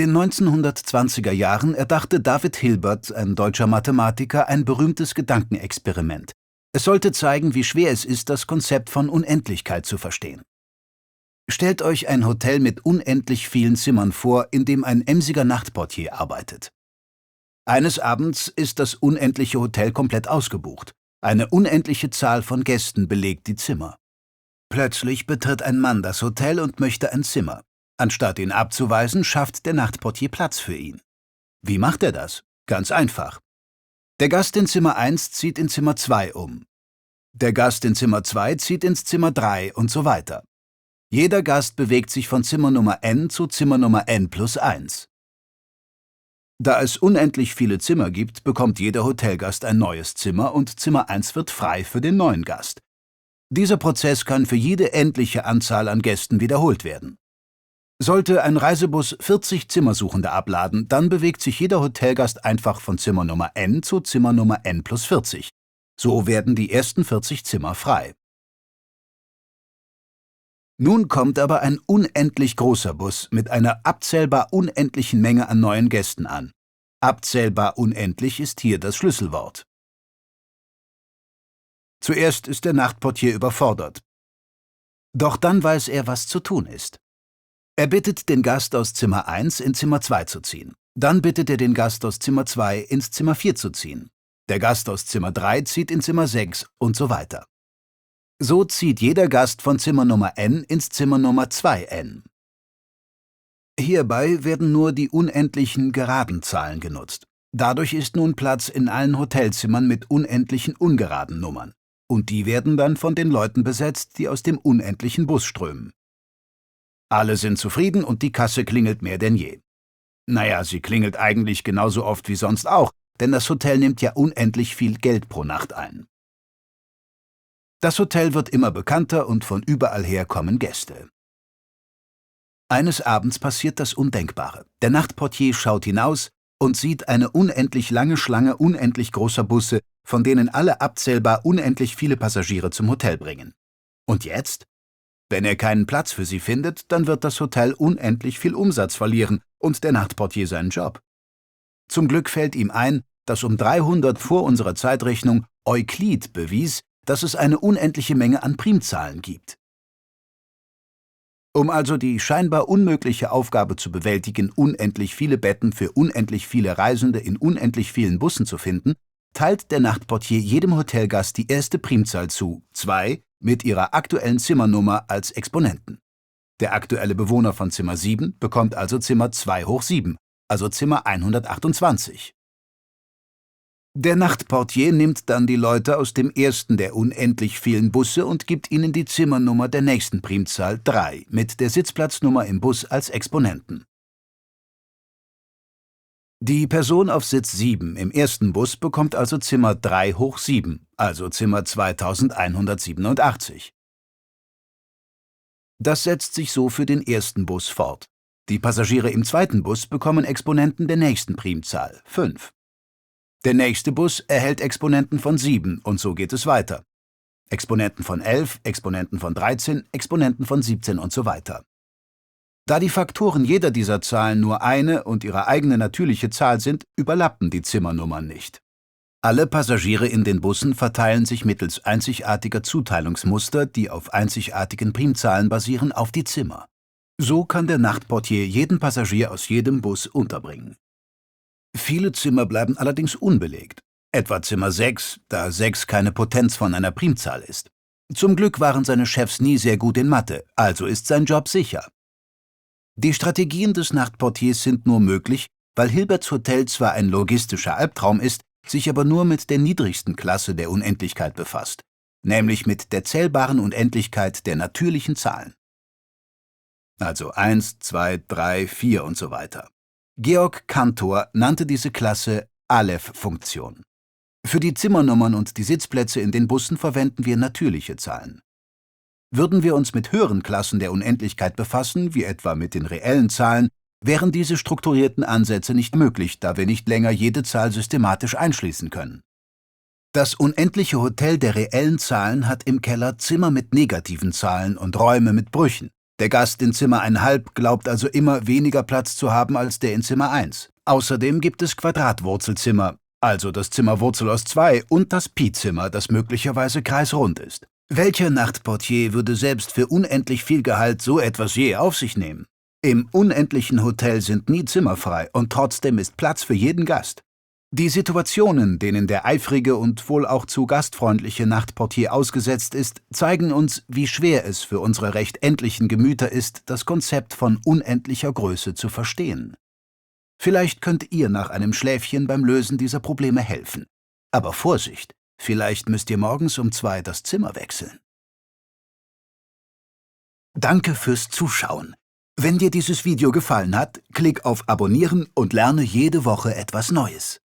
den 1920er Jahren erdachte David Hilbert, ein deutscher Mathematiker, ein berühmtes Gedankenexperiment. Es sollte zeigen, wie schwer es ist, das Konzept von Unendlichkeit zu verstehen. Stellt euch ein Hotel mit unendlich vielen Zimmern vor, in dem ein emsiger Nachtportier arbeitet. Eines Abends ist das unendliche Hotel komplett ausgebucht. Eine unendliche Zahl von Gästen belegt die Zimmer. Plötzlich betritt ein Mann das Hotel und möchte ein Zimmer. Anstatt ihn abzuweisen, schafft der Nachtportier Platz für ihn. Wie macht er das? Ganz einfach. Der Gast in Zimmer 1 zieht in Zimmer 2 um. Der Gast in Zimmer 2 zieht ins Zimmer 3 und so weiter. Jeder Gast bewegt sich von Zimmer Nummer n zu Zimmer Nummer n+1. Da es unendlich viele Zimmer gibt, bekommt jeder Hotelgast ein neues Zimmer und Zimmer 1 wird frei für den neuen Gast. Dieser Prozess kann für jede endliche Anzahl an Gästen wiederholt werden. Sollte ein Reisebus 40 Zimmersuchende abladen, dann bewegt sich jeder Hotelgast einfach von Zimmer Nummer n zu Zimmer Nummer n+40. So werden die ersten 40 Zimmer frei. Nun kommt aber ein unendlich großer Bus mit einer abzählbar unendlichen Menge an neuen Gästen an. Abzählbar unendlich ist hier das Schlüsselwort. Zuerst ist der Nachtportier überfordert. Doch dann weiß er, was zu tun ist. Er bittet den Gast aus Zimmer 1 in Zimmer 2 zu ziehen. Dann bittet er den Gast aus Zimmer 2 ins Zimmer 4 zu ziehen. Der Gast aus Zimmer 3 zieht in Zimmer 6 und so weiter. So zieht jeder Gast von Zimmer Nummer n ins Zimmer Nummer 2n. Hierbei werden nur die unendlichen geraden Zahlen genutzt. Dadurch ist nun Platz in allen Hotelzimmern mit unendlichen ungeraden Nummern. Und die werden dann von den Leuten besetzt, die aus dem unendlichen Bus strömen. Alle sind zufrieden und die Kasse klingelt mehr denn je. Naja, sie klingelt eigentlich genauso oft wie sonst auch, denn das Hotel nimmt ja unendlich viel Geld pro Nacht ein. Das Hotel wird immer bekannter und von überall her kommen Gäste. Eines Abends passiert das Undenkbare. Der Nachtportier schaut hinaus und sieht eine unendlich lange Schlange unendlich großer Busse, von denen alle abzählbar unendlich viele Passagiere zum Hotel bringen. Und jetzt? Wenn er keinen Platz für sie findet, dann wird das Hotel unendlich viel Umsatz verlieren und der Nachtportier seinen Job. Zum Glück fällt ihm ein, dass um 300 vor unserer Zeitrechnung Euklid bewies, dass es eine unendliche Menge an Primzahlen gibt. Um also die scheinbar unmögliche Aufgabe zu bewältigen, unendlich viele Betten für unendlich viele Reisende in unendlich vielen Bussen zu finden, teilt der Nachtportier jedem Hotelgast die erste Primzahl zu, 2, mit ihrer aktuellen Zimmernummer als Exponenten. Der aktuelle Bewohner von Zimmer 7 bekommt also Zimmer 2 hoch 7, also Zimmer 128. Der Nachtportier nimmt dann die Leute aus dem ersten der unendlich vielen Busse und gibt ihnen die Zimmernummer der nächsten Primzahl 3 mit der Sitzplatznummer im Bus als Exponenten. Die Person auf Sitz 7 im ersten Bus bekommt also Zimmer 3 hoch 7, also Zimmer 2187. Das setzt sich so für den ersten Bus fort. Die Passagiere im zweiten Bus bekommen Exponenten der nächsten Primzahl, 5. Der nächste Bus erhält Exponenten von 7 und so geht es weiter. Exponenten von 11, Exponenten von 13, Exponenten von 17 und so weiter. Da die Faktoren jeder dieser Zahlen nur eine und ihre eigene natürliche Zahl sind, überlappen die Zimmernummern nicht. Alle Passagiere in den Bussen verteilen sich mittels einzigartiger Zuteilungsmuster, die auf einzigartigen Primzahlen basieren, auf die Zimmer. So kann der Nachtportier jeden Passagier aus jedem Bus unterbringen. Viele Zimmer bleiben allerdings unbelegt, etwa Zimmer 6, da 6 keine Potenz von einer Primzahl ist. Zum Glück waren seine Chefs nie sehr gut in Mathe, also ist sein Job sicher. Die Strategien des Nachtportiers sind nur möglich, weil Hilberts Hotel zwar ein logistischer Albtraum ist, sich aber nur mit der niedrigsten Klasse der Unendlichkeit befasst, nämlich mit der zählbaren Unendlichkeit der natürlichen Zahlen. Also 1, 2, 3, 4 und so weiter. Georg Cantor nannte diese Klasse Aleph-Funktion. Für die Zimmernummern und die Sitzplätze in den Bussen verwenden wir natürliche Zahlen. Würden wir uns mit höheren Klassen der Unendlichkeit befassen, wie etwa mit den reellen Zahlen, wären diese strukturierten Ansätze nicht möglich, da wir nicht länger jede Zahl systematisch einschließen können. Das unendliche Hotel der reellen Zahlen hat im Keller Zimmer mit negativen Zahlen und Räume mit Brüchen. Der Gast in Zimmer 1,5 glaubt also immer weniger Platz zu haben als der in Zimmer 1. Außerdem gibt es Quadratwurzelzimmer, also das Zimmer Wurzel aus 2 und das Pi-Zimmer, das möglicherweise kreisrund ist. Welcher Nachtportier würde selbst für unendlich viel Gehalt so etwas je auf sich nehmen? Im unendlichen Hotel sind nie Zimmer frei und trotzdem ist Platz für jeden Gast. Die Situationen, denen der eifrige und wohl auch zu gastfreundliche Nachtportier ausgesetzt ist, zeigen uns, wie schwer es für unsere recht endlichen Gemüter ist, das Konzept von unendlicher Größe zu verstehen. Vielleicht könnt ihr nach einem Schläfchen beim Lösen dieser Probleme helfen. Aber Vorsicht, vielleicht müsst ihr morgens um 2 das Zimmer wechseln. Danke fürs Zuschauen. Wenn dir dieses Video gefallen hat, klick auf Abonnieren und lerne jede Woche etwas Neues.